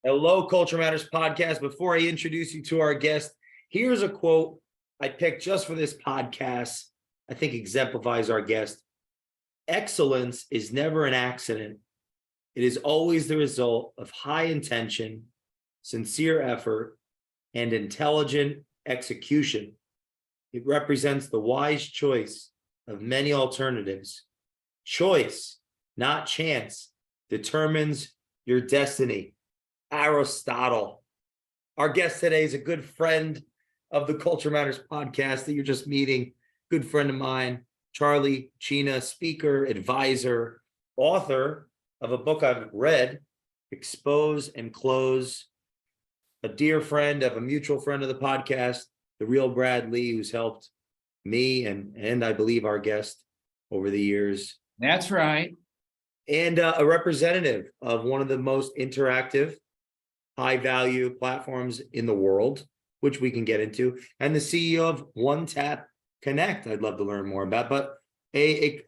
Hello, Culture Matters podcast. Before I introduce you to our guest, here's a quote I picked just for this podcast. I think exemplifies our guest. Excellence is never an accident. It is always the result of high intention, sincere effort, and intelligent execution. It represents the wise choice of many alternatives. Choice, not chance, determines your destiny. Aristotle. Our guest today is a good friend of the Culture Matters podcast that you're just meeting. Good friend of mine, Charlie Cina, speaker, advisor, author of a book I've read, Expose and Close. A dear friend of a mutual friend of the podcast, the real Brad Lee, who's helped me and I believe our guest over the years. That's right. And a representative of one of the most interactive, high-value platforms in the world, which we can get into, and the CEO of OneTapConnect. I'd love to learn more about, but a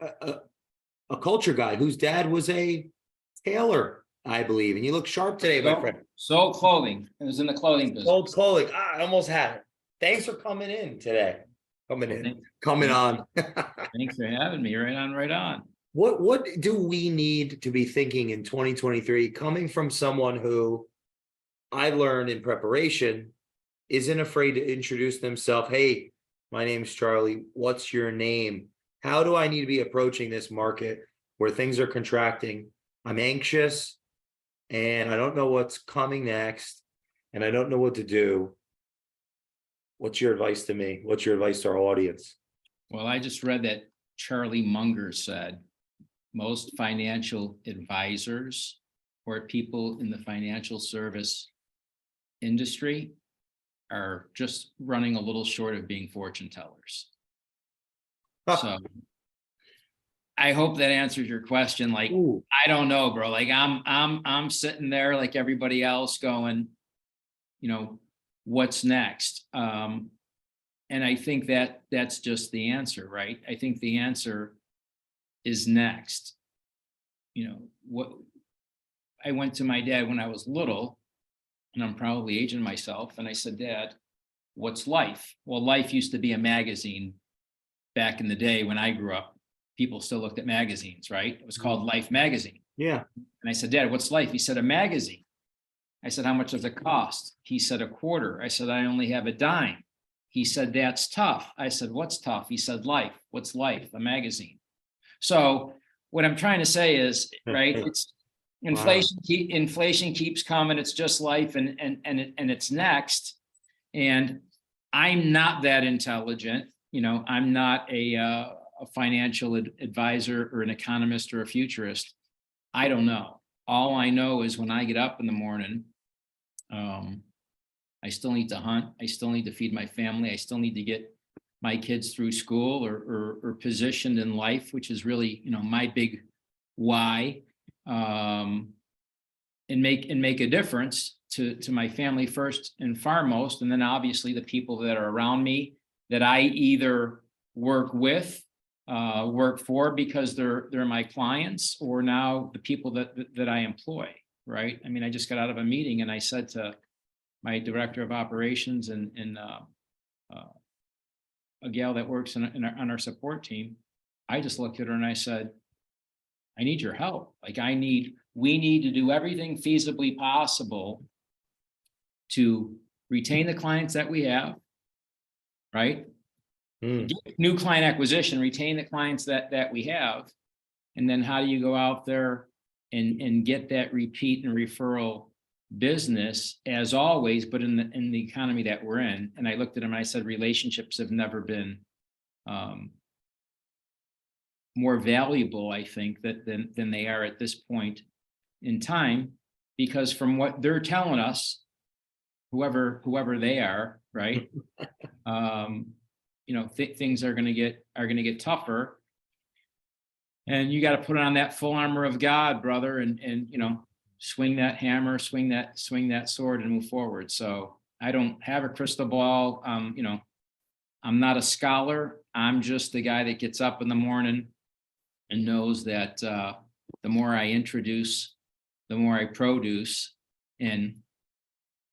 culture guy whose dad was a tailor, I believe. And you look sharp today, my friend. Sold clothing. It was in the clothing business. Sold clothing. I almost had it. Thanks for coming in today. Coming on. Thanks for having me. Right on, right on. What do we need to be thinking in 2023, coming from someone who I learned in preparation isn't afraid to introduce themselves? Hey, my name's Charlie. What's your name? How do I need to be approaching this market where things are contracting? I'm anxious and I don't know what's coming next and I don't know what to do. What's your advice to me? What's your advice to our audience? Well, I just read that Charlie Munger said most financial advisors or people in the financial service industry are just running a little short of being fortune tellers. So I hope that answers your question. Like, ooh. I don't know, bro. Like I'm sitting there like everybody else going, what's next? And I think that's just the answer, right? I think the answer is next. What I went to my dad when I was little, and I'm probably aging myself. And I said, Dad, what's life? Well, Life used to be a magazine back in the day when I grew up. People still looked at magazines, right? It was called Life magazine. Yeah. And I said, Dad, what's life? He said, a magazine. I said, how much does it cost? He said, $0.25. I said, I only have a dime. He said, that's tough. I said, what's tough? He said, life. What's life? A magazine. So what I'm trying to say is, right, it's inflation. Wow. Inflation keeps coming. It's just life, and it's next. And I'm not that intelligent. I'm not a financial advisor or an economist or a futurist. I don't know. All I know is when I get up in the morning, I still need to hunt. I still need to feed my family. I still need to get my kids through school or positioned in life, which is really, my big why, and make a difference to my family first and foremost. And then obviously the people that are around me that I either work with, work for because they're my clients, or now the people that I employ, right? I mean, I just got out of a meeting and I said to my director of operations and a gal that works on our support team, I just looked at her and I said, I need your help. Like we need to do everything feasibly possible to retain the clients that we have, right? New client acquisition, retain the clients that we have. And then how do you go out there and get that repeat and referral business, as always, but in the economy that we're in? And I looked at him and I said, relationships have never been more valuable, I think, than they are at this point in time, because from what they're telling us, whoever they are, right? Things are going to get tougher, and you got to put on that full armor of God, brother, and swing that hammer, swing that sword, and move forward. So I don't have a crystal ball. I'm not a scholar. I'm just the guy that gets up in the morning and knows that the more I introduce, the more I produce, And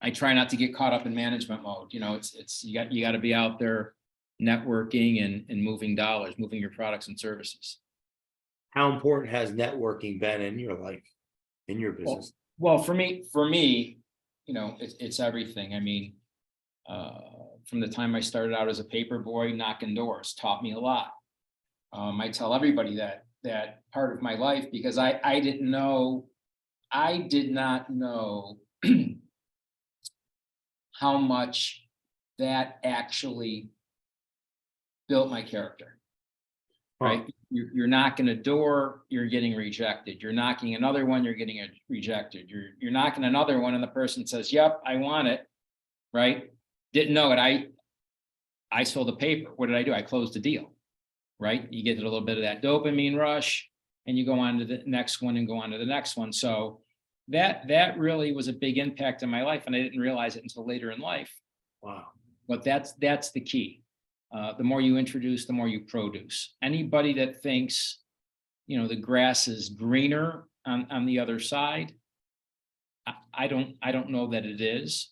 I try not to get caught up in management mode. It's you got to be out there networking and moving dollars, moving your products and services. How important has networking been in your life, in your Well, business? well, for me, it's everything. I mean, from the time I started out as a paper boy, knocking doors taught me a lot. I tell everybody that part of my life, because I did not know how much that actually built my character. Right? You're knocking a door, you're getting rejected. You're knocking another one, you're getting rejected. You're knocking another one, and the person says, "Yep, I want it." Right? Didn't know it. I sold a paper. What did I do? I closed the deal. Right? You get a little bit of that dopamine rush, and you go on to the next one and go on to the next one. So that really was a big impact in my life, and I didn't realize it until later in life. Wow. But that's the key. The more you introduce, the more you produce. Anybody that thinks, the grass is greener on the other side, I don't know that it is.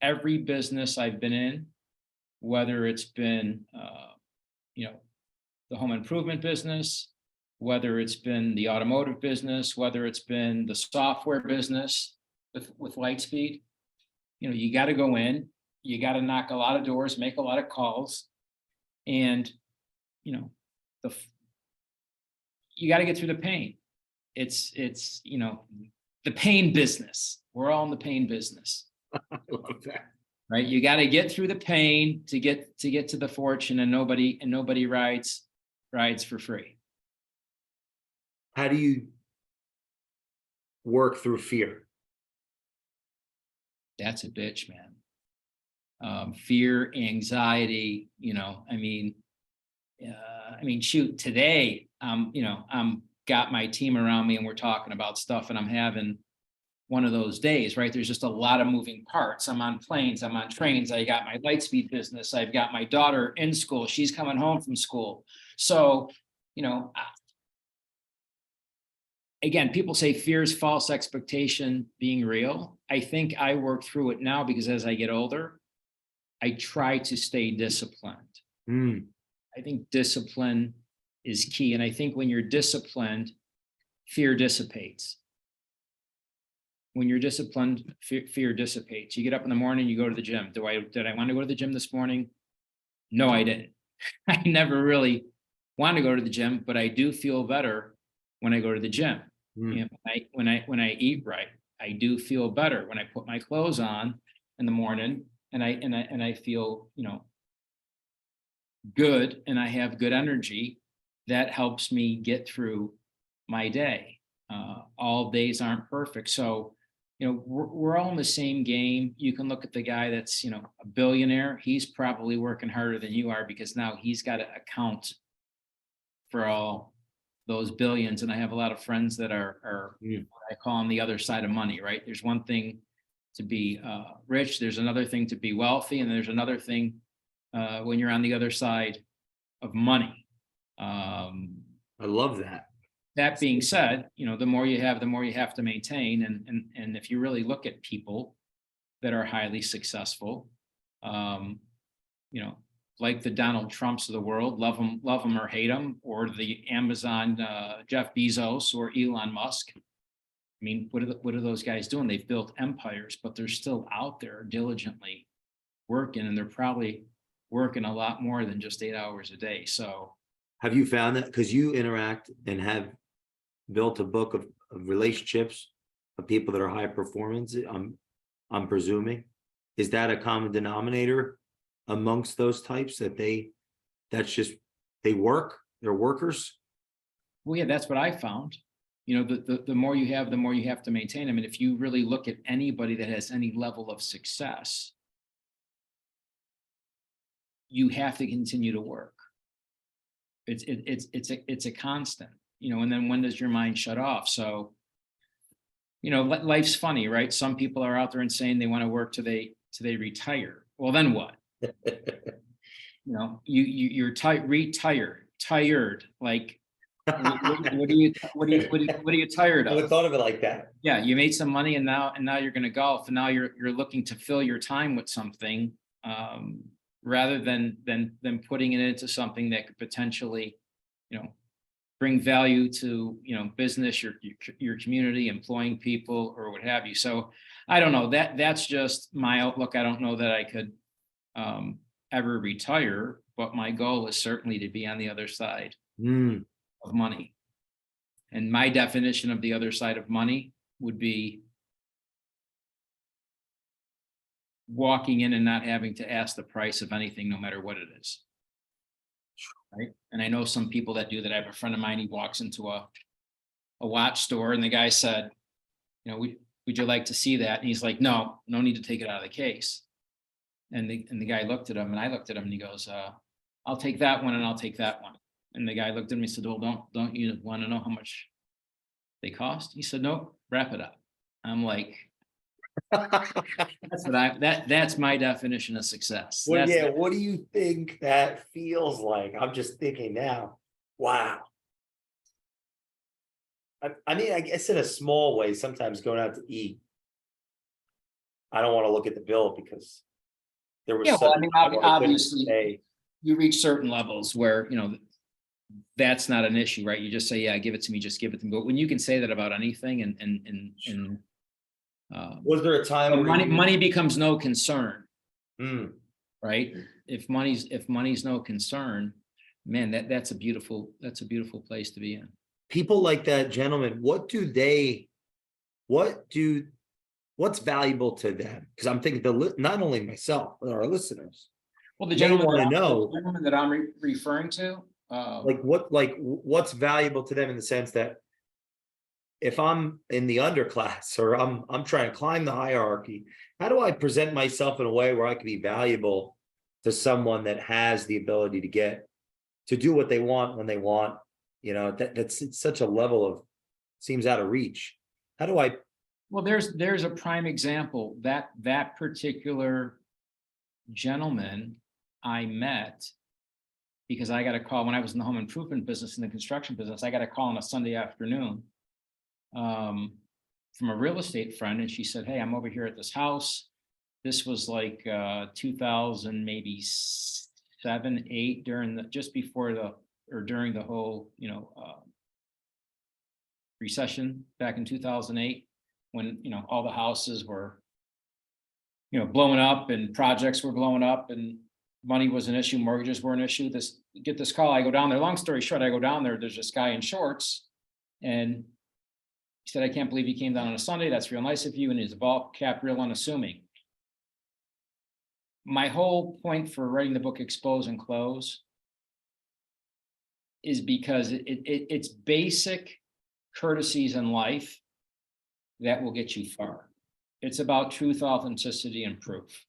Every business I've been in, whether it's been, the home improvement business, whether it's been the automotive business, whether it's been the software business with Lightspeed, you got to go in, you got to knock a lot of doors, make a lot of calls, and you got to get through the pain. It's the pain business. We're all in the pain business. I love that. Right? You got to get through the pain to get to the fortune, and nobody rides for free. How do you work through fear? That's a bitch, man. Fear, anxiety, shoot, today, I'm got my team around me and we're talking about stuff, and I'm having one of those days, right? There's just a lot of moving parts. I'm on planes, I'm on trains. I got my Lightspeed business. I've got my daughter in school. She's coming home from school. So, again, people say fear is false expectation being real. I think I work through it now because as I get older, I try to stay disciplined. I think discipline is key. And I think when you're disciplined, fear dissipates. When you're disciplined, fear dissipates. You get up in the morning, you go to the gym. Did I want to go to the gym this morning? No, I didn't. I never really want to go to the gym, but I do feel better when I go to the gym. When I eat right, I do feel better when I put my clothes on in the morning, and I feel good, and I have good energy. That helps me get through my day. All days aren't perfect, so we're all in the same game. You can look at the guy that's a billionaire. He's probably working harder than you are because now he's got to account for all those billions. And I have a lot of friends that are I call them the other side of money, right? There's one thing to be rich, there's another thing to be wealthy, and there's another thing when you're on the other side of money. I love that. That being said, the more you have, the more you have to maintain. And if you really look at people that are highly successful, like the Donald Trumps of the world, love them or hate them, or the Amazon Jeff Bezos or Elon Musk. I mean, what are those guys doing? They've built empires, but they're still out there diligently working, and they're probably working a lot more than just 8 hours a day. So, have you found that, because you interact and have built a book of relationships of people that are high performance, I'm presuming, is that a common denominator amongst those types, they're workers? Well, yeah, that's what I found. The more you have, the more you have to maintain. I mean, if you really look at anybody that has any level of success, you have to continue to work. It's a constant, and then when does your mind shut off? So, life's funny, right? Some people are out there and saying they want to work till they retire. Well, then what? You're tired, like What are you tired I would of? thought of it like that. Yeah, you made some money and now you're going to golf and now you're looking to fill your time with something rather than putting it into something that could potentially, bring value to, business, your community, employing people or what have you. So I don't know, that's just my outlook. I don't know that I could ever retire, but my goal is certainly to be on the other side Mm. of money. And my definition of the other side of money would be walking in and not having to ask the price of anything, no matter what it is. Right. And I know some people that do that. I have a friend of mine, he walks into a watch store and the guy said, would you like to see that? And he's like, no need to take it out of the case. And the guy looked at him and I looked at him and he goes, I'll take that one and I'll take that one. And the guy looked at me and said, well, don't you want to know how much they cost? He said, nope, wrap it up. I'm like, that's my definition of success. Well, yeah, what do you think that feels like? I'm just thinking now. Wow. I mean, I guess in a small way, sometimes going out to eat, I don't want to look at the bill because there was obviously you reach certain levels where, that's not an issue, right? You just say, yeah, give it to me, just give it to me. But when you can say that about anything and was there a time where money becomes no concern, right? If money's no concern, man, that's a beautiful place to be in. People like that gentleman, what's valuable to them? Because I'm thinking not only myself, but our listeners. Well, the gentleman that I'm referring to, what's valuable to them in the sense that if I'm in the underclass or I'm trying to climb the hierarchy, how do I present myself in a way where I can be valuable to someone that has the ability to do what they want when they want? It's such a level of seems out of reach. How do I? Well, there's a prime example that particular gentleman I met because I got a call when I was in the home improvement business, in the construction business. I got a call on a Sunday afternoon from a real estate friend, and she said, hey, I'm over here at this house. This was like 2000, maybe 7, 8 during during the whole, recession back in 2008, when, all the houses were, blowing up and projects were blowing up and money was an issue. Mortgages were an issue. Get this call. I go down there. Long story short, I go down there. There's this guy in shorts and he said, I can't believe you came down on a Sunday. That's real nice of you. And he's ball cap, real unassuming. My whole point for writing the book, Expose and Close, is because it's basic courtesies in life that will get you far. It's about truth, authenticity, and proof.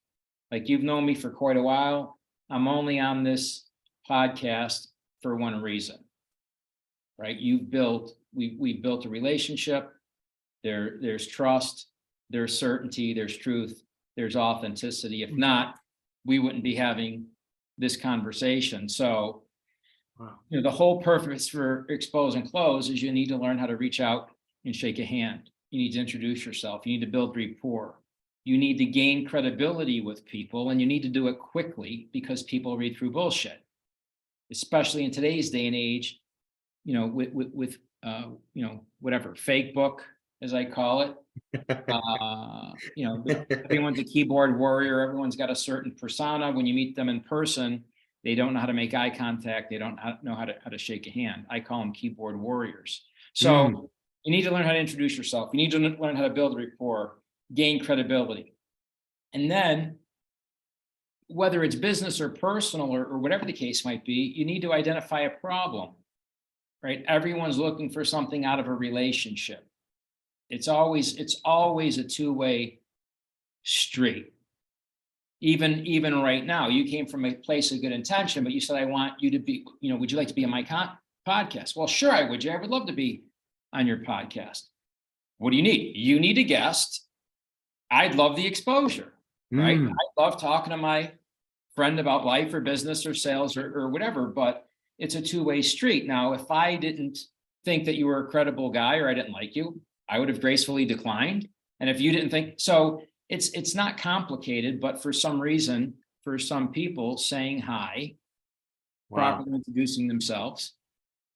Like, you've known me for quite a while. I'm only on this podcast for one reason, right? We built a relationship. There's trust, there's certainty, there's truth, there's authenticity. If not, we wouldn't be having this conversation. So, the whole purpose for Expose and Close is you need to learn how to reach out and shake a hand. You need to introduce yourself. You need to build rapport. You need to gain credibility with people, and you need to do it quickly because people read through bullshit, especially in today's day and age, with whatever, fake book, as I call it. Everyone's a keyboard warrior. Everyone's got a certain persona. When you meet them in person, they don't know how to make eye contact. They don't know how to shake a hand. I call them keyboard warriors. So you need to learn how to introduce yourself. You need to learn how to build rapport, gain credibility. And then, whether it's business or personal or whatever the case might be, you need to identify a problem, right? Everyone's looking for something out of a relationship. It's always a two-way street. Even right now, you came from a place of good intention, but you said, I want you to be, would you like to be on my podcast? Well, sure, I would. Jay, I would love to be on your podcast. What do you need? You need a guest. I'd love the exposure, right? I love talking to my friend about life or business or sales or whatever, but it's a two-way street. Now, if I didn't think that you were a credible guy or I didn't like you, I would have gracefully declined. And if you didn't think so, it's not complicated, but for some reason, for some people, saying hi, Wow. properly introducing themselves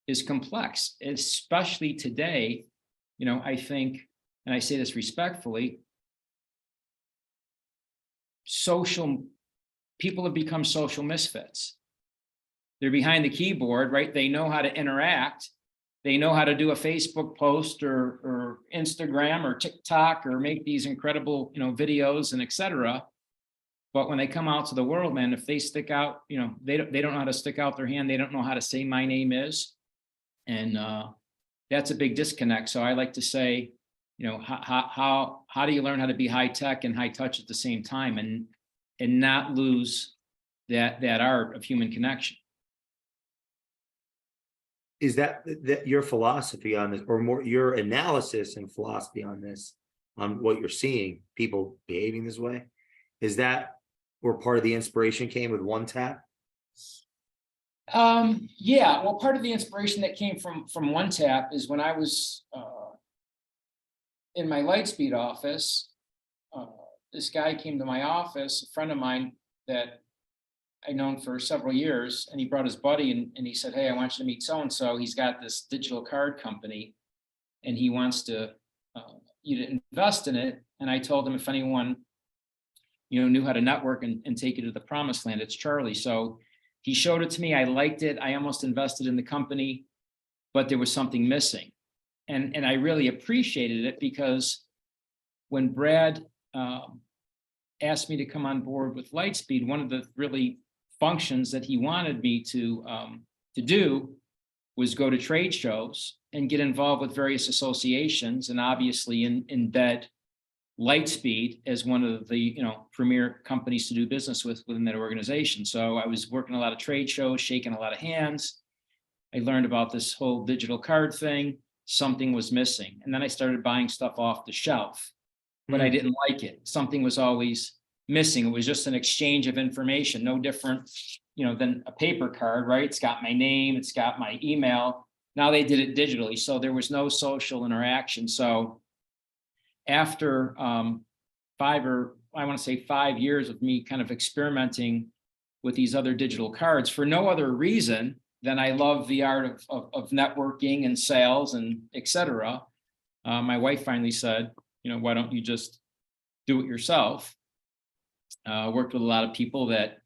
is complex, especially today. I think, and I say this respectfully, people have become social misfits. They're behind the keyboard, right? They know how to interact. They know how to do a Facebook post or Instagram or TikTok or make these incredible, videos and etc. But when they come out to the world, man, if they stick out, they don't know how to stick out their hand. They don't know how to say my name is. And that's a big disconnect. So I like to say, how do you learn how to be high tech and high touch at the same time and not lose that art of human connection? Is that your philosophy on this, or more your analysis and philosophy on this, on what you're seeing people behaving this way? Is that where part of the inspiration came with OneTap? Yeah, well, part of the inspiration that came from OneTap is when I was in my Lightspeed office. This guy came to my office, a friend of mine that I'd known for several years, and he brought his buddy and he said, "Hey, I want you to meet so-and-so. He's got this digital card company and he wants you to invest in it." And I told him, if anyone, knew how to network and take you to the promised land, it's Charlie. So he showed it to me. I liked it. I almost invested in the company, but there was something missing. And I really appreciated it because when Brad asked me to come on board with Lightspeed, one of the really functions that he wanted me to do was go to trade shows and get involved with various associations, and obviously embed Lightspeed as one of the premier companies to do business within that organization. So I was working a lot of trade shows, shaking a lot of hands. I learned about this whole digital card thing. Something was missing, and then I started buying stuff off the shelf, but I didn't like it. Something was always missing. It was just an exchange of information, no different, than a paper card, right? It's got my name, it's got my email. Now they did it digitally, so there was no social interaction. So after 5 years of me kind of experimenting with these other digital cards for no other reason than I love the art of networking and sales and etc. My wife finally said, why don't you just do it yourself? Worked with a lot of people that,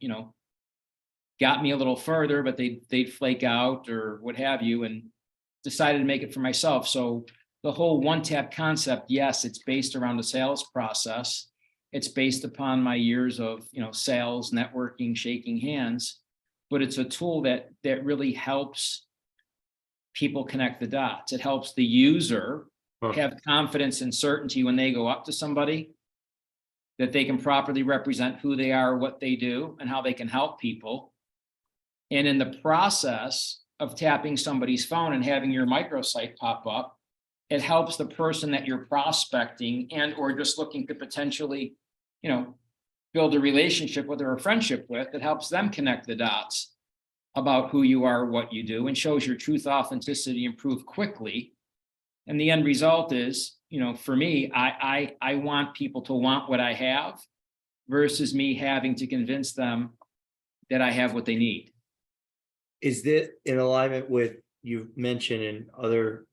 got me a little further, but they'd flake out or what have you, and decided to make it for myself. So the whole OneTap concept, yes, it's based around the sales process. It's based upon my years of, sales, networking, shaking hands, but it's a tool that really helps people connect the dots. It helps the user have confidence and certainty when they go up to somebody, that they can properly represent who they are, what they do, and how they can help people. And in the process of tapping somebody's phone and having your microsite pop up, it helps the person that you're prospecting and or just looking to potentially, build a relationship with or a friendship with. It helps them connect the dots about who you are, what you do, and shows your truth, authenticity, and proof quickly. And the end result is, for me, I want people to want what I have versus me having to convince them that I have what they need. Is this in alignment with you've mentioned in other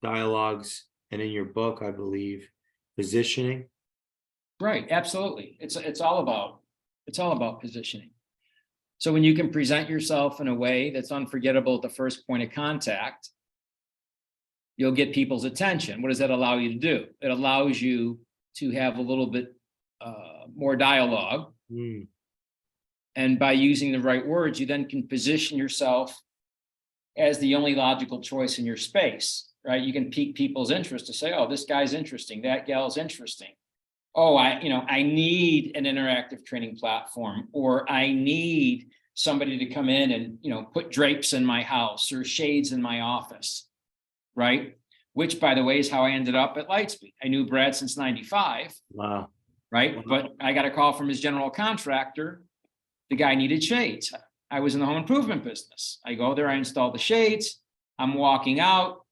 dialogues and in your book, I believe, positioning? Right, absolutely. It's all about positioning. So when you can present yourself in a way that's unforgettable at the first point of contact, you'll get people's attention. What does that allow you to do? It allows you to have a little bit more dialogue. And by using the right words, you then can position yourself as the only logical choice in your space, right? You can pique people's interest to say, oh, this guy's interesting, that gal's interesting. Oh, I need an interactive training platform, or I need somebody to come in and, put drapes in my house or shades in my office, right? Which, by the way, is how I ended up at Lightspeed. I knew Brad since '95. Wow. Right. Wow. But I got a call from his general contractor. The guy needed shades. I was in the home improvement business. I go there, I install the shades. I'm walking out,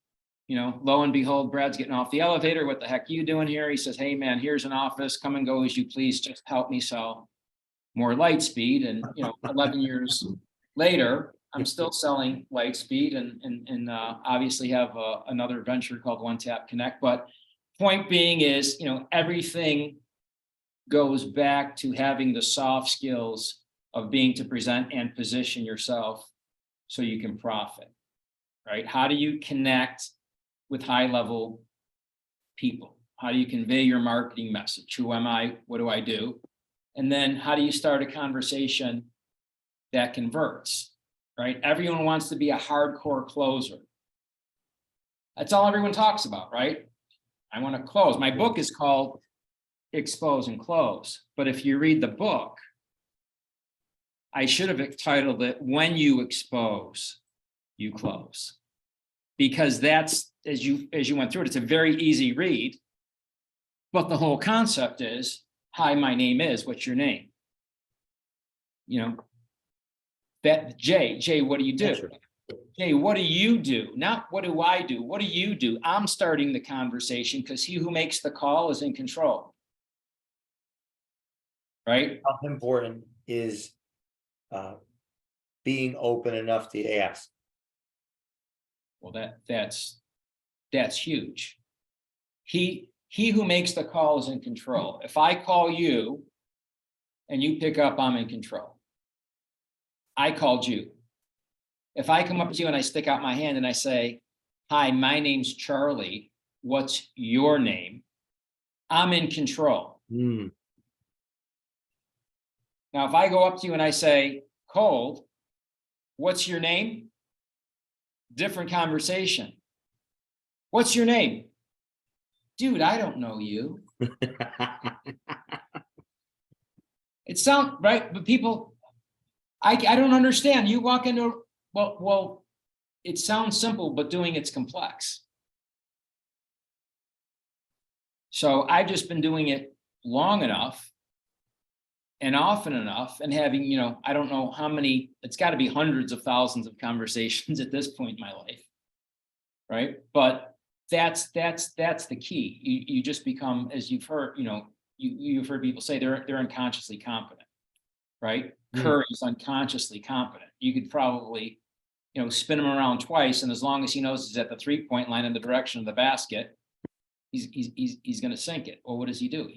lo and behold, Brad's getting off the elevator. What the heck are you doing here? He says, hey man, here's an office. Come and go as you please. Just help me sell more Lightspeed. And 11 years later, I'm still selling Lightspeed and obviously have another venture called OneTapConnect. But point being is, everything goes back to having the soft skills of being to present and position yourself so you can profit, right? How do you connect with high level people? How do you convey your marketing message? Who am I? What do I do? And then how do you start a conversation that converts, right? Everyone wants to be a hardcore closer. That's all everyone talks about, right? I want to close. My book is called Expose and Close. But if you read the book, I should have titled it When You Expose, You Close. Because that's, as you went through it, it's a very easy read. But the whole concept is, hi, my name is, what's your name? That Jay, what do you do? Sure. Jay, what do you do? Not what do I do? What do you do? I'm starting the conversation because he who makes the call is in control. Right? How important is being open enough to ask? Well, that's huge. He who makes the call is in control. If I call you and you pick up, I'm in control. I called you. If I come up to you and I stick out my hand and I say, hi, my name's Charlie. What's your name? I'm in control. Mm. Now, if I go up to you and I say, Cold, what's your name? Different conversation. What's your name? Dude, I don't know you. It sounds right, but people, I don't understand. You walk into, well, it sounds simple, but doing it's complex. So I've just been doing it long enough and often enough and having, I don't know how many, it's got to be hundreds of thousands of conversations at this point in my life. Right. But that's the key. You just become, as you've heard, you've heard people say they're unconsciously competent, right? Curry's unconsciously competent. You could probably, spin him around twice. And as long as he knows he's at the 3-point line in the direction of the basket, he's going to sink it. Well, what does he do?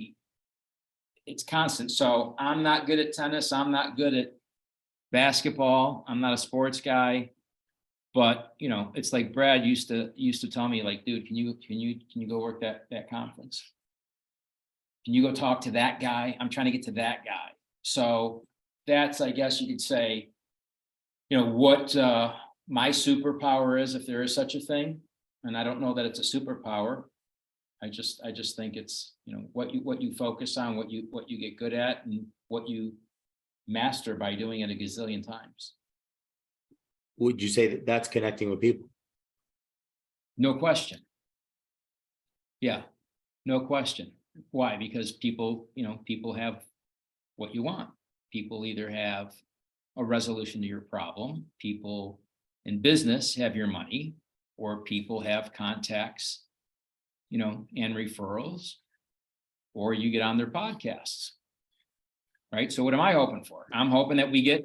It's constant. So I'm not good at tennis. I'm not good at basketball. I'm not a sports guy. But it's like Brad used to tell me, like, dude, can you go work that conference? Can you go talk to that guy? I'm trying to get to that guy. So that's, I guess you could say, what my superpower is, if there is such a thing. And I don't know that it's a superpower. I just think it's, what you focus on, what you get good at, and what you master by doing it a gazillion times. Would you say that that's connecting with people? No question. Yeah, no question. Why? Because people have what you want. People either have a resolution to your problem. People in business have your money, or people have contacts, and referrals, or you get on their podcasts. Right. So what am I hoping for? I'm hoping that we get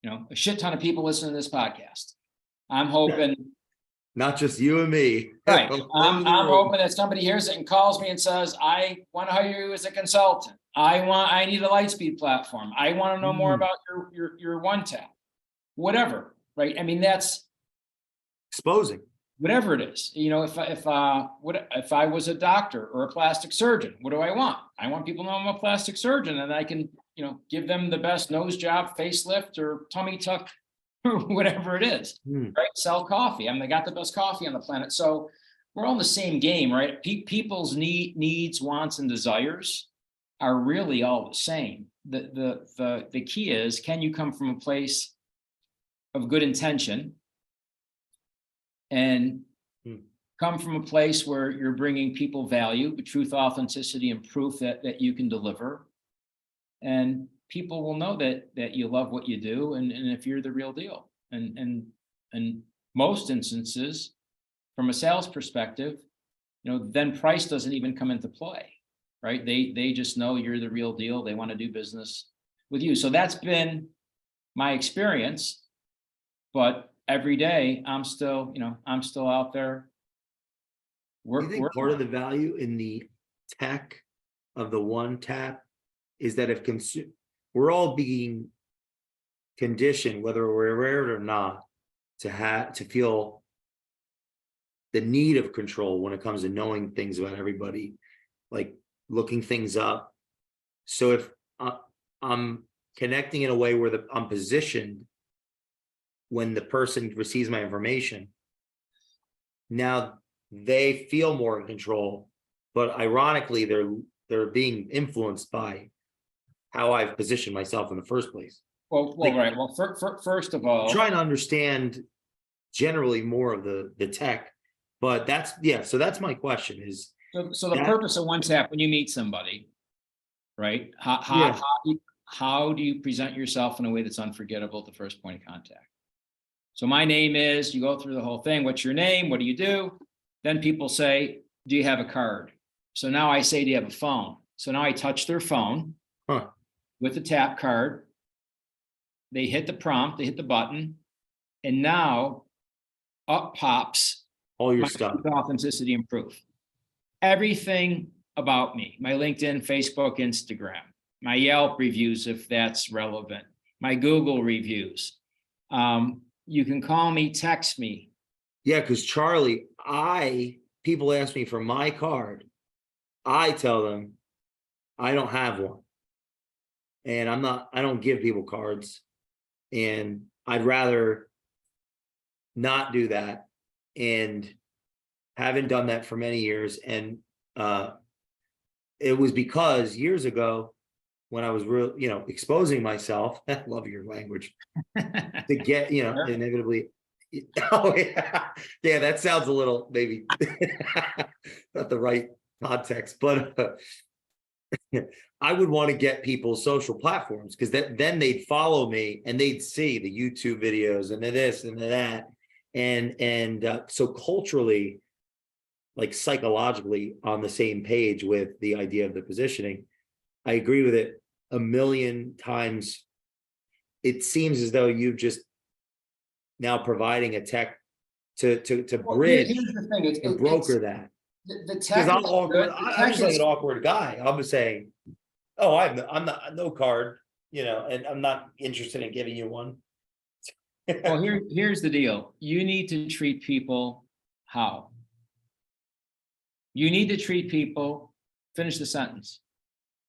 a shit ton of people listening to this podcast. I'm hoping. Not just you and me. Right. I'm hoping that somebody hears it and calls me and says, I want to hire you as a consultant. I need a Lightspeed platform. I want to know more about your OneTap. Whatever. Right. I mean, that's exposing. Whatever it is. If I was a doctor or a plastic surgeon, what do I want? I want people to know I'm a plastic surgeon, and I can, give them the best nose job, facelift, or tummy tuck, or whatever it is, right? Sell coffee. I got the best coffee on the planet. So we're all in the same game, right? People's needs, wants, and desires are really all the same. The key is, can you come from a place of good intention and come from a place where you're bringing people value, with truth, authenticity, and proof that you can deliver. And people will know that you love what you do, and if you're the real deal. And in most instances, from a sales perspective, then price doesn't even come into play, right? They just know you're the real deal. They want to do business with you. So that's been my experience. But every day I'm still out there. Do you think part of the value in the tech of the OneTap is that if we're all being conditioned, whether we're aware of it or not, to feel the need of control when it comes to knowing things about everybody, like looking things up. So if I'm connecting in a way where I'm positioned when the person receives my information, now they feel more in control, but ironically, they're being influenced by how I've positioned myself in the first place. Well, right. Well, first of all, I'm trying to understand generally more of the tech, but so that's my question is. So the purpose of OneTap, when you meet somebody, right? How do you present yourself in a way that's unforgettable at the first point of contact? So my name is, you go through the whole thing. What's your name? What do you do? Then people say, do you have a card? So now I say, do you have a phone? So now I touch their phone with the tap card. They hit the prompt, they hit the button, and now up pops all your stuff, authenticity and proof. Everything about me, my LinkedIn, Facebook, Instagram, my Yelp reviews, if that's relevant, my Google reviews. You can call me, text me. Yeah, because Charlie, people ask me for my card. I tell them I don't have one. And I don't give people cards. And I'd rather not do that. And haven't done that for many years. And it was because years ago, when I was exposing myself, I love your language, to get, inevitably. Oh yeah. Yeah, that sounds a little maybe not the right context, but I would want to get people's social platforms, because then they'd follow me and they'd see the YouTube videos and the this and the that. And so culturally, like psychologically on the same page with the idea of the positioning. I agree with it a million times. It seems as though you've just now providing a tech to bridge and broker that. The tech I'm awkward. I'm just like an awkward guy. I'm just saying, oh, I'm not no card, and I'm not interested in giving you one. Well, here's the deal. You need to treat people how? You need to treat people, finish the sentence.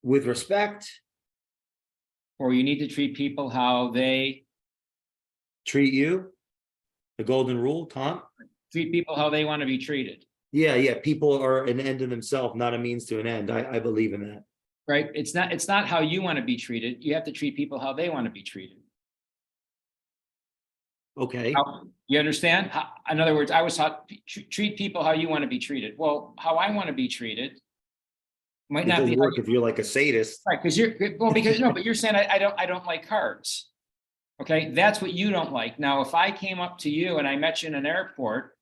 With respect. Or you need to treat people how they treat you. The golden rule, Tom. Treat people how they want to be treated. Yeah. People are an end in themselves, not a means to an end. I believe in that. Right. It's not how you want to be treated. You have to treat people how they want to be treated. Okay. You understand? In other words, I was taught treat people how you want to be treated. Well, how I want to be treated might not be work if you're like a sadist. Right, because but you're saying I don't like cards. Okay, that's what you don't like. Now, if I came up to you and I met you in an airport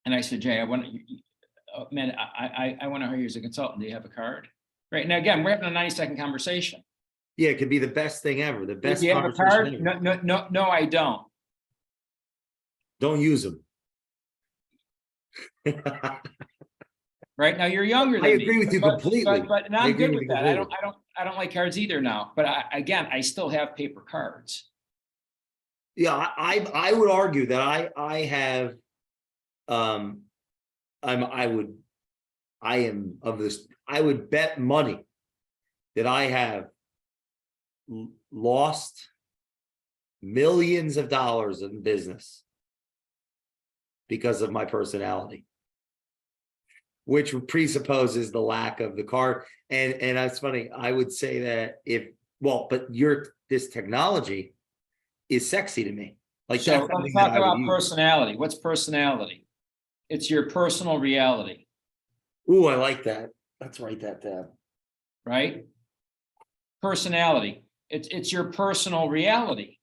and I said, Jay, I want to hire you as a consultant. Do you have a card? Right. Now, again, we're having a 90-second conversation. Yeah, it could be the best thing ever. The best. Do you have a card? No, I don't. Don't use them. Right now, you're younger than me. I agree with you completely. But I'm good with that. I don't like cards either now. But I still have paper cards. Yeah, I would argue that I have. I would bet money that I have lost millions of dollars in business because of my personality, which presupposes the lack of the card. And that's funny. I would say that but this technology is sexy to me. Like, so let's talk about personality. What's personality? It's your personal reality. Ooh, I like that. Let's write that down. Right? Personality. It's your personal reality.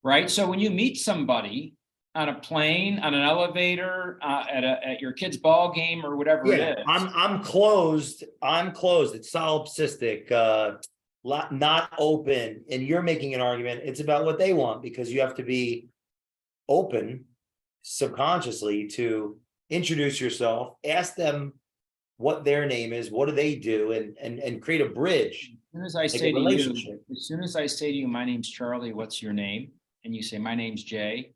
Right? So when you meet somebody, on a plane, on an elevator, at your kid's ball game or whatever Yeah, it is. I'm closed. I'm closed. It's solipsistic, not open. And you're making an argument. It's about what they want because you have to be open subconsciously to introduce yourself, ask them what their name is, what do they do, and create a bridge. As soon as I say to you, as soon as I say to you, my name's Charlie, what's your name? And you say, my name's Jay,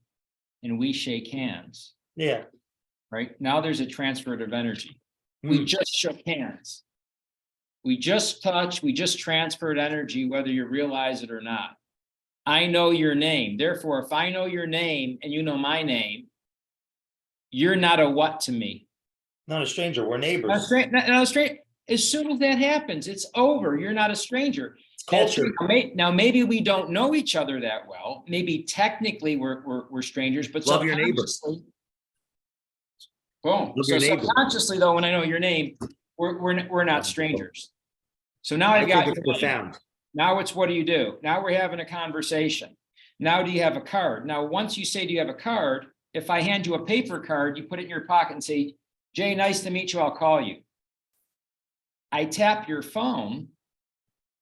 and we shake hands. Yeah. Right now, there's a transfer of energy. We just shook hands. We just touched, we just transferred energy, whether you realize it or not. I know your name. Therefore, if I know your name and you know my name, you're not a what to me. Not a stranger. We're neighbors. Not a stranger. As soon as that happens, it's over. You're not a stranger. It's culture. Now, maybe we don't know each other that well. Maybe technically we're strangers, but love your neighbor. Boom. So subconsciously, though, when I know your name, we're not strangers. So now I've got your name. Now it's what do you do? Now we're having a conversation. Now do you have a card? Now, once you say, do you have a card? If I hand you a paper card, you put it in your pocket and say, Jay, nice to meet you. I'll call you. I tap your phone.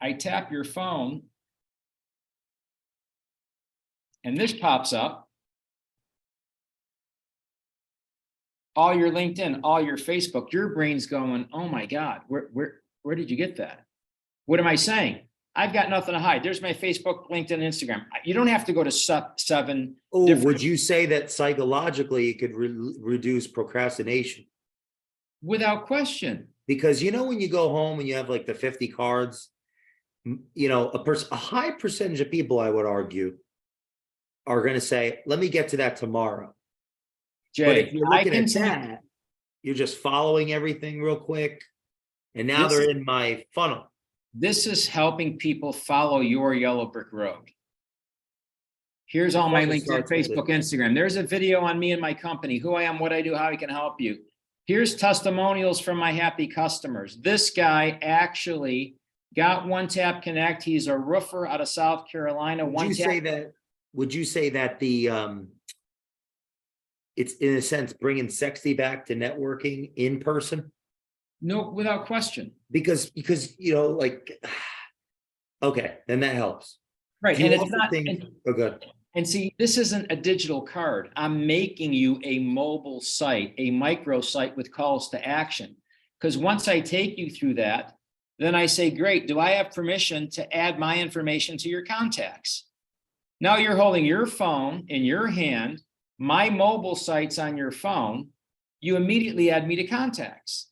And this pops up. All your LinkedIn, all your Facebook, your brain's going, oh my God, where did you get that? What am I saying? I've got nothing to hide. There's my Facebook, LinkedIn, Instagram. You don't have to go to 7. Oh, would you say that psychologically it could reduce procrastination? Without question. Because when you go home and you have like the 50 cards, a high percentage of people, I would argue, are going to say, let me get to that tomorrow. Jay, but if you're looking at that, you're just following everything real quick. And now they're in my funnel. This is helping people follow your yellow brick road. Here's all my LinkedIn, Facebook, Instagram. There's a video on me and my company, who I am, what I do, how I can help you. Here's testimonials from my happy customers. This guy actually got OneTapConnect. He's a roofer out of South Carolina. Would you say that the it's in a sense bringing sexy back to networking in person? No, without question. Because okay, then that helps. Right, and it's not. Good. And see, this isn't a digital card. I'm making you a mobile site, a micro site with calls to action. Because once I take you through that, then I say, great, do I have permission to add my information to your contacts? Now you're holding your phone in your hand, my mobile site's on your phone, you immediately add me to contacts.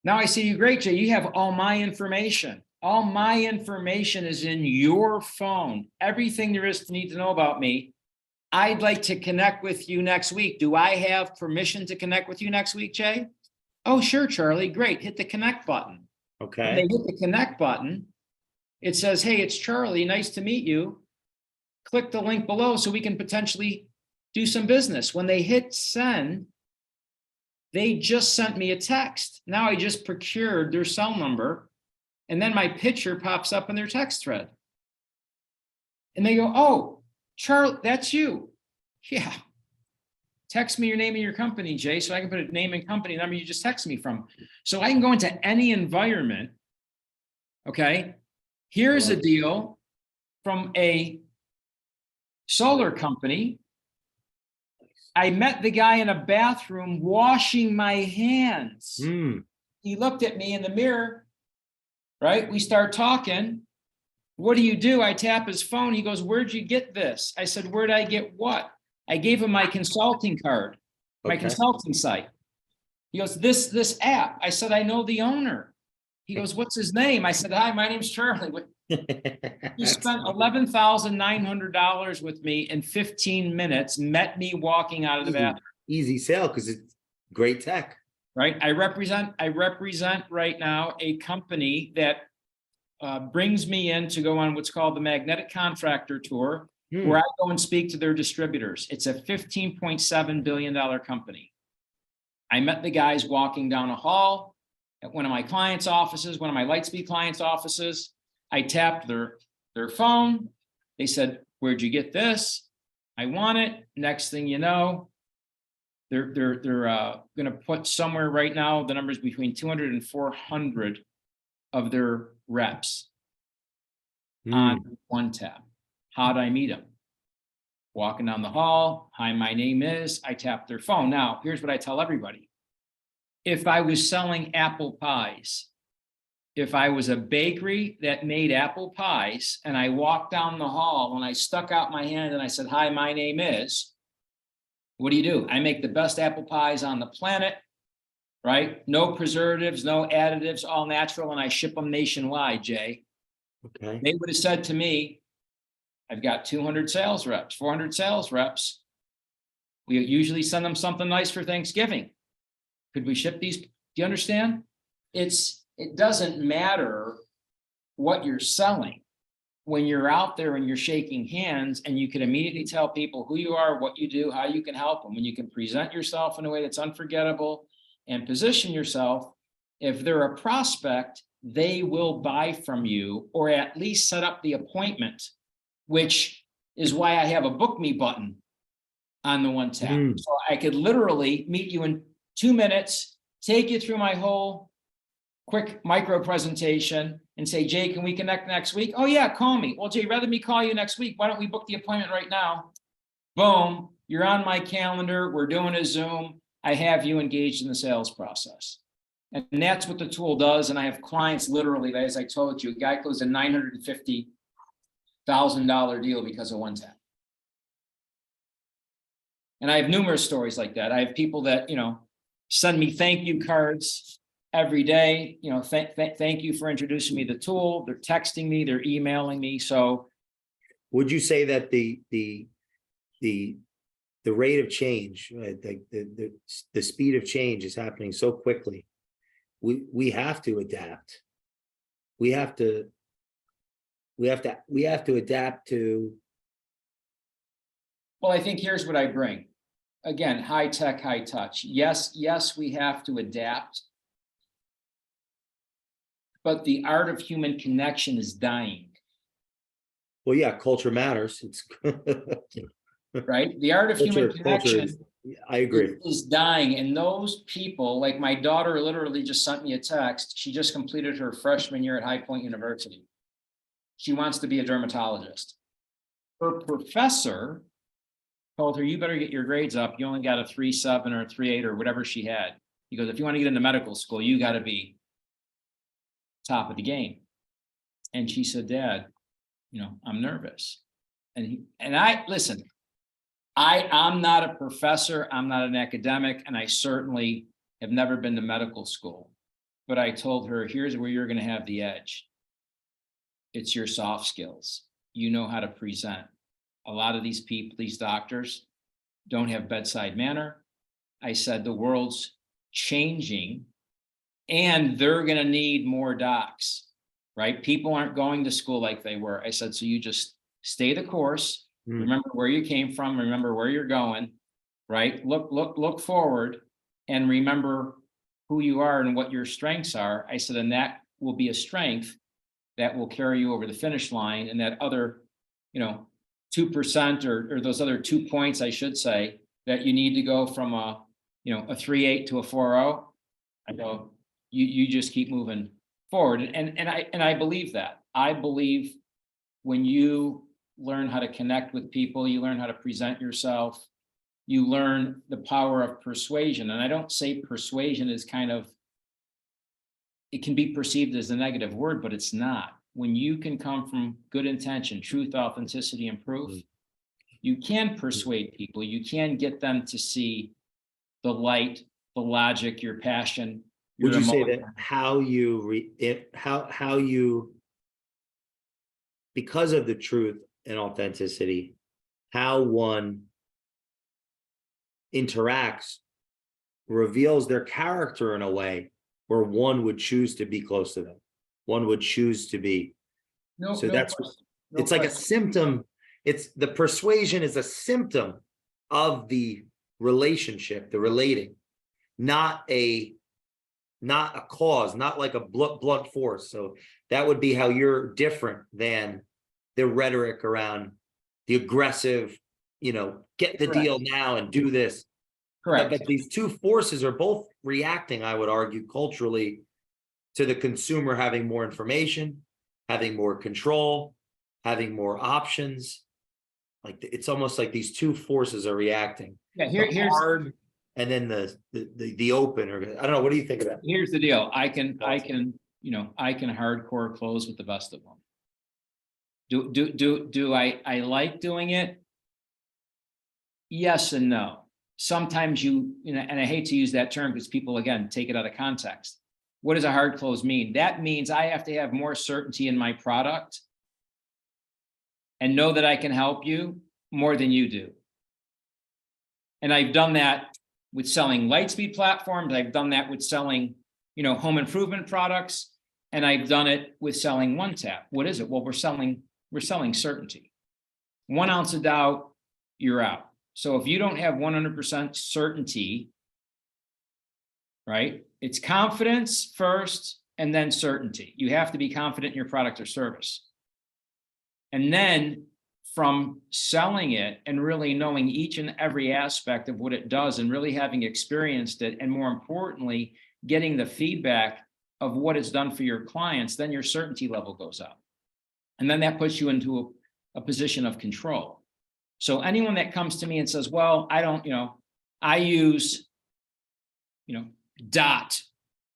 Now I say, you, great, Jay, you have all my information. All my information is in your phone. Everything there is to need to know about me. I'd like to connect with you next week. Do I have permission to connect with you next week, Jay? Oh, sure, Charlie. Great. Hit the connect button. Okay. When they hit the connect button, it says, hey, it's Charlie. Nice to meet you. Click the link below so we can potentially do some business. When they hit send, they just sent me a text. Now I just procured their cell number. And then my picture pops up in their text thread. And they go, oh, Charlie, that's you. Yeah. Text me your name and your company, Jay, so I can put a name and company number you just text me from. So I can go into any environment. Okay. Here's a deal from a solar company. I met the guy in a bathroom washing my hands. He looked at me in the mirror. Right? We start talking. What do? I tap his phone. He goes, where'd you get this? I said, where'd I get what? I gave him my consulting card, my consulting site. He goes, this app. I said, I know the owner. He goes, what's his name? I said, hi, my name's Charlie. You spent $11,900 with me in 15 minutes, met me walking out of the bathroom. Easy sale because it's great tech. Right. I represent right now a company that brings me in to go on what's called the Magnetic Contractor Tour, where I go and speak to their distributors. It's a $15.7 billion company. I met the guys walking down a hall at one of my clients' offices, one of my Lightspeed clients' offices. I tapped their phone. They said, where'd you get this? I want it. Next thing you know, they're going to put somewhere right now, the numbers between 200 and 400 of their reps on OneTap. How'd I meet them? Walking down the hall. Hi, my name is. I tap their phone. Now, here's what I tell everybody. If I was selling apple pies, if I was a bakery that made apple pies and I walked down the hall and I stuck out my hand and I said, hi, my name is, what do? I make the best apple pies on the planet, right? No preservatives, no additives, all natural, and I ship them nationwide, Jay. Okay. They would have said to me, I've got 200 sales reps, 400 sales reps. We usually send them something nice for Thanksgiving. Could we ship these? Do you understand? It doesn't matter what you're selling when you're out there and you're shaking hands and you can immediately tell people who you are, what you do, how you can help them. When you can present yourself in a way that's unforgettable and position yourself, if they're a prospect, they will buy from you or at least set up the appointment, which is why I have a book me button on the OneTap. So I could literally meet you in 2 minutes, take you through my whole quick micro presentation and say, Jay, can we connect next week? Oh yeah, call me. Well, Jay, rather me call you next week, why don't we book the appointment right now? Boom, you're on my calendar. We're doing a Zoom. I have you engaged in the sales process. And that's what the tool does. And I have clients literally, as I told you, a guy closed a $950,000 deal because of OneTap. And I have numerous stories like that. I have people that, send me thank you cards every day, thank you for introducing me to the tool. They're texting me, they're emailing me. So would you say that the rate of change, right, the speed of change is happening so quickly? We have to adapt. We have to adapt to. Well, I think here's what I bring. Again, high tech, high touch. Yes, we have to adapt. But the art of human connection is dying. Well, yeah, culture matters. It's right. The art of human connection I agree. is dying. And those people, like my daughter literally just sent me a text. She just completed her freshman year at High Point University. She wants to be a dermatologist. Her professor told her, you better get your grades up. You only got a 3.7 or a 3.8 or whatever she had. He goes, if you want to get into medical school, you got to be top of the game. And she said, Dad, I'm nervous. And I listen, I'm not a professor, I'm not an academic, and I certainly have never been to medical school. But I told her, here's where you're going to have the edge. It's your soft skills. You know how to present. A lot of these people, these doctors, don't have bedside manner. I said, the world's changing and they're going to need more docs, right? People aren't going to school like they were. I said, so you just stay the course. Remember where you came from. Remember where you're going, right? Look forward and remember who you are and what your strengths are. I said, and that will be a strength that will carry you over the finish line. And that other, 2% or those other 2 points, I should say, that you need to go from a 3.8 to a 4.0. I go, you just keep moving forward. And I believe that. I believe when you learn how to connect with people, you learn how to present yourself, you learn the power of persuasion. And I don't say persuasion is it can be perceived as a negative word, but it's not. When you can come from good intention, truth, authenticity, and proof, you can persuade people. You can get them to see the light, the logic, your passion. Would you say that how you because of the truth and authenticity, how one interacts reveals their character in a way where one would choose to be close to them? One would choose to be. It's like a symptom. It's the persuasion is a symptom of the relationship, the relating, not a cause, not like a blunt force. So that would be how you're different than the rhetoric around the aggressive get the deal now and do this. Correct. But these two forces are both reacting, I would argue, culturally to the consumer having more information, having more control, having more options. Like it's almost like these two forces are reacting. Yeah, The hard and then the open, or I don't know. What do you think of that? here's the deal. I can hardcore close with the best of them. Do I like doing it? Yes and no. Sometimes and I hate to use that term because people, again, take it out of context. What does a hard close mean? That means I have to have more certainty in my product and know that I can help you more than you do. And I've done that with selling Lightspeed platforms. I've done that with selling, home improvement products. And I've done it with selling OneTap. What is it? Well, we're selling certainty. 1 ounce of doubt, you're out. So if you don't have 100% certainty, right? It's confidence first and then certainty. You have to be confident in your product or service. And then from selling it and really knowing each and every aspect of what it does and really having experienced it, and more importantly, getting the feedback of what it's done for your clients, then your certainty level goes up. And then that puts you into a position of control. So anyone that comes to me and says, well, I don't, I use, DOT.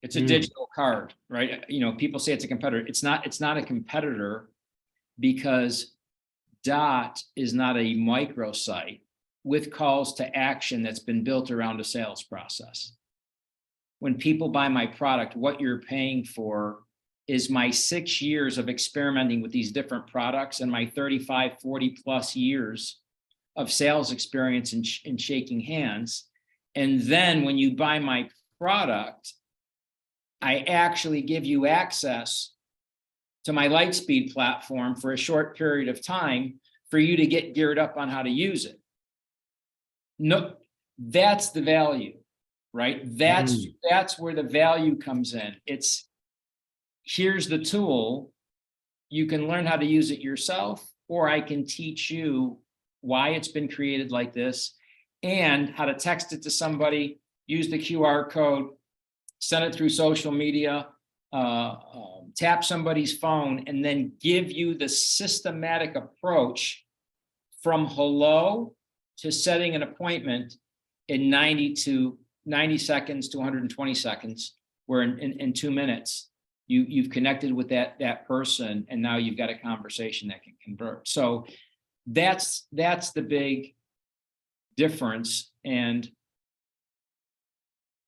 It's a digital card, right? People say it's a competitor. It's not a competitor because DOT is not a microsite with calls to action that's been built around a sales process. When people buy my product, what you're paying for is my 6 years of experimenting with these different products and my 35, 40 plus years of sales experience in shaking hands. And then when you buy my product, I actually give you access to my Lightspeed platform for a short period of time for you to get geared up on how to use it. No, that's the value, right? That's where the value comes in. It's, here's the tool. You can learn how to use it yourself, or I can teach you why it's been created like this and how to text it to somebody, use the QR code, send it through social media, tap somebody's phone, and then give you the systematic approach from hello to setting an appointment in 90 seconds to 120 seconds, where in 2 minutes, you've connected with that person, and now you've got a conversation that can convert. So that's the big difference. And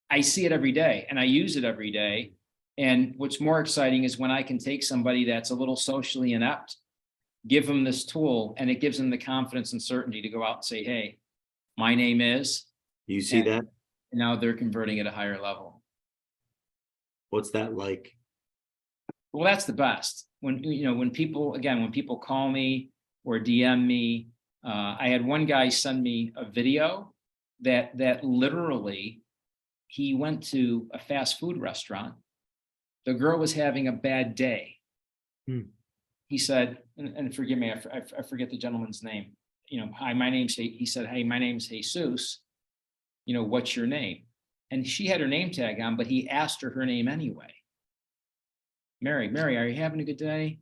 I see it every day and I use it every day. And what's more exciting is when I can take somebody that's a little socially inept, give them this tool, and it gives them the confidence and certainty to go out and say, hey, my name is. You see that? And now they're converting at a higher level. What's that like? Well, that's the best. When people call me or DM me, I had one guy send me a video that literally, he went to a fast food restaurant. The girl was having a bad day. He said, and forgive me, I forget the gentleman's name. Hi, he said, hey, my name's Jesus. What's your name? And she had her name tag on, but he asked her name anyway. Mary, are you having a good day?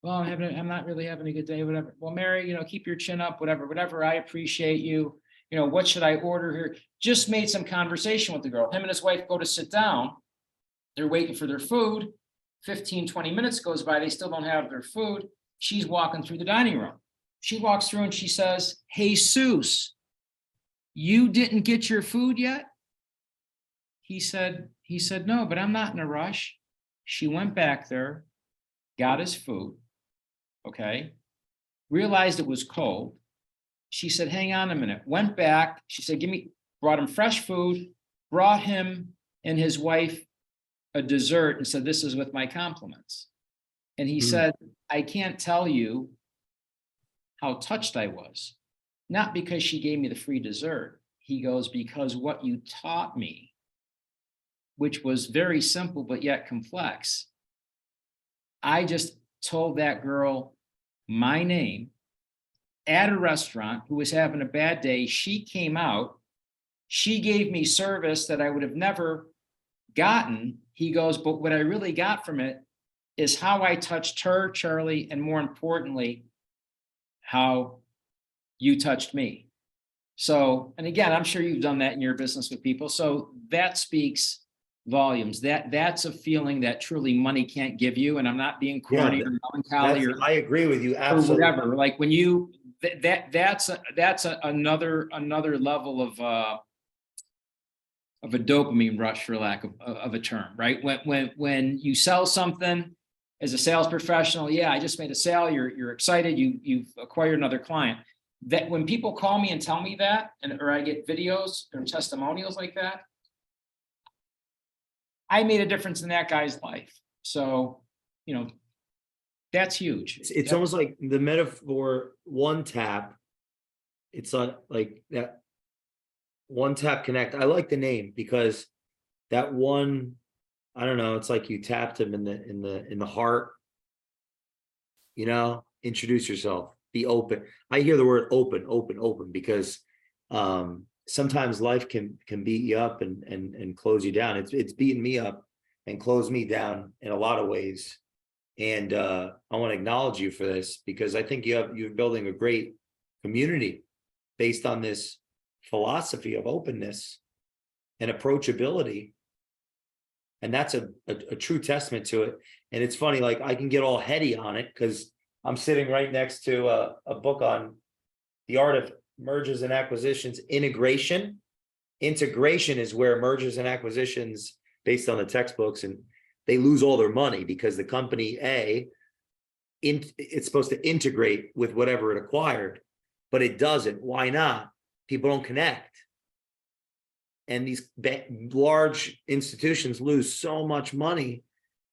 Well, I'm not really having a good day, whatever. Well, Mary, keep your chin up, whatever. I appreciate you. What should I order here? Just made some conversation with the girl. Him and his wife go to sit down. They're waiting for their food. 15, 20 minutes goes by. They still don't have their food. She's walking through the dining room. She walks through and she says, hey, Jesus, you didn't get your food yet? He said, no, but I'm not in a rush. She went back there, got his food, okay, realized it was cold. She said, hang on a minute, went back. She said, brought him fresh food, brought him and his wife a dessert and said, this is with my compliments. And he said, I can't tell you how touched I was. Not because she gave me the free dessert. He goes, because what you taught me, which was very simple, but yet complex. I just told that girl my name, at a restaurant who was having a bad day. She came out, she gave me service that I would have never gotten. He goes, but what I really got from it is how I touched her, Charlie, and more importantly, how you touched me. So, and again, I'm sure you've done that in your business with people. So that speaks volumes. That's a feeling that truly money can't give you. And I'm not being corny or melancholy I agree with you. Absolutely. Or whatever. Like when you, that's another level of a dopamine rush, for lack of a term, right? When you sell something as a sales professional, yeah, I just made a sale. You're excited. You've acquired another client. That when people call me and tell me that, or I get videos or testimonials like that, I made a difference in that guy's life. So, that's huge. It's almost like the metaphor one tap. It's like that OneTapConnect. I like the name because that one, I don't know, it's like you tapped him in the heart. Introduce yourself. Be open. I hear the word open because sometimes life can beat you up and close you down. It's beaten me up and closed me down in a lot of ways. And I want to acknowledge you for this because I think you're building a great community based on this philosophy of openness and approachability. And that's a true testament to it. And it's funny, like I can get all heady on it because I'm sitting right next to a book on the art of mergers and acquisitions. Integration is where mergers and acquisitions, based on the textbooks, and they lose all their money because the company it's supposed to integrate with whatever it acquired, but it doesn't. Why not? People don't connect. And these large institutions lose so much money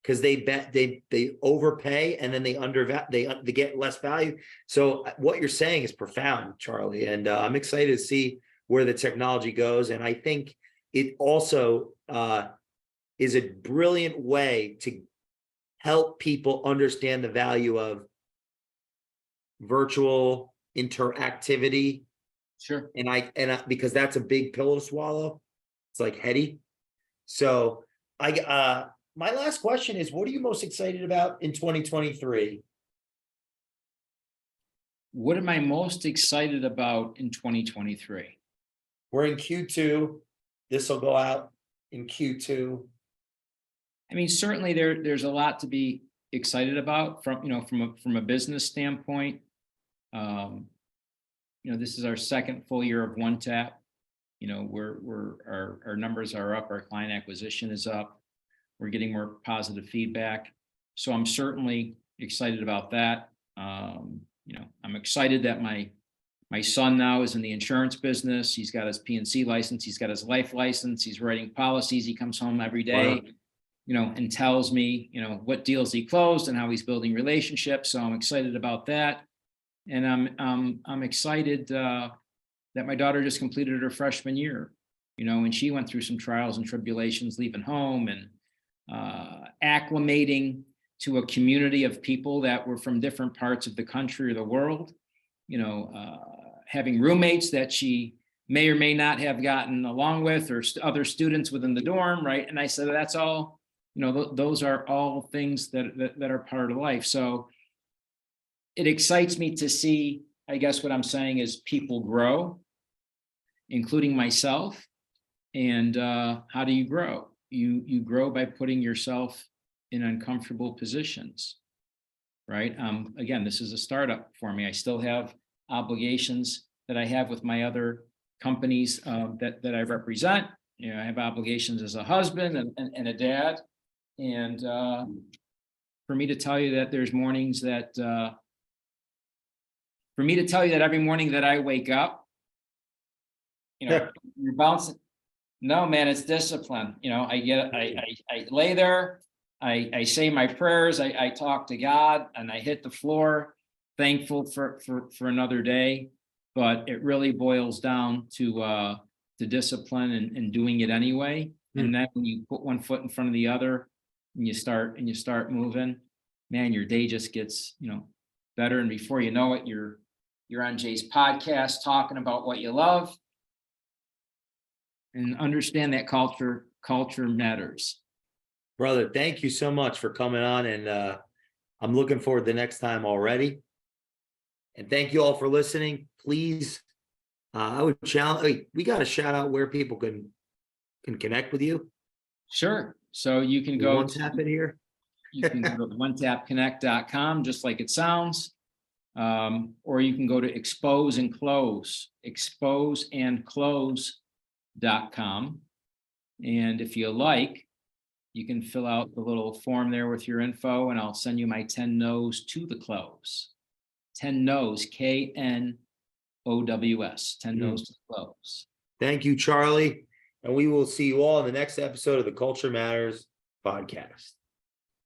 because they overpay and then they get less value. So what you're saying is profound, Charlie, and I'm excited to see where the technology goes. And I think it also is a brilliant way to help people understand the value of virtual interactivity. Sure. And I because that's a big pill to swallow. It's like heady. So my last question is, what are you most excited about in 2023? What am I most excited about in 2023? We're in Q2. This will go out in Q2. I mean, certainly there's a lot to be excited about from a business standpoint. This is our second full year of OneTap. Our numbers are up, our client acquisition is up. We're getting more positive feedback. So I'm certainly excited about that. I'm excited that my son now is in the insurance business. He's got his P&C license. He's got his life license. He's writing policies. He comes home every day, and tells me, what deals he closed and how he's building relationships. So I'm excited about that. And I'm excited that my daughter just completed her freshman year, and she went through some trials and tribulations, leaving home and acclimating to a community of people that were from different parts of the country or the world, having roommates that she may or may not have gotten along with, or other students within the dorm, right? And I said, that's all, those are all things that are part of life. So it excites me to see, I guess what I'm saying is, people grow, including myself. And how do you grow? You grow by putting yourself in uncomfortable positions, right? Again, this is a startup for me. I still have obligations that I have with my other companies that I represent. I have obligations as a husband and a dad. And for me to tell you that there's mornings that, every morning that I wake up, you're bouncing. No, man, it's discipline. I lay there, I say my prayers, I talk to God, and I hit the floor, thankful for another day. But it really boils down to discipline and doing it anyway. And then when you put one foot in front of the other and you start moving, man, your day just gets, better. And before you know it, you're You're on Jay's podcast talking about what you love. And understand that culture matters. Brother, thank you so much for coming on, and I'm looking forward to the next time already. And thank you all for listening. Please, I would challenge, we got to shout out where people can connect with you. Sure. So you can go One tap it here. You can go to OneTapConnect.com, just like it sounds. Or you can go to exposeandclose.com. And if you like, you can fill out the little form there with your info, and I'll send you my 10 no's to the close. 10 no's, KNOWS, 10 no's to the close. Thank you, Charlie. And we will see you all in the next episode of the Culture Matters podcast.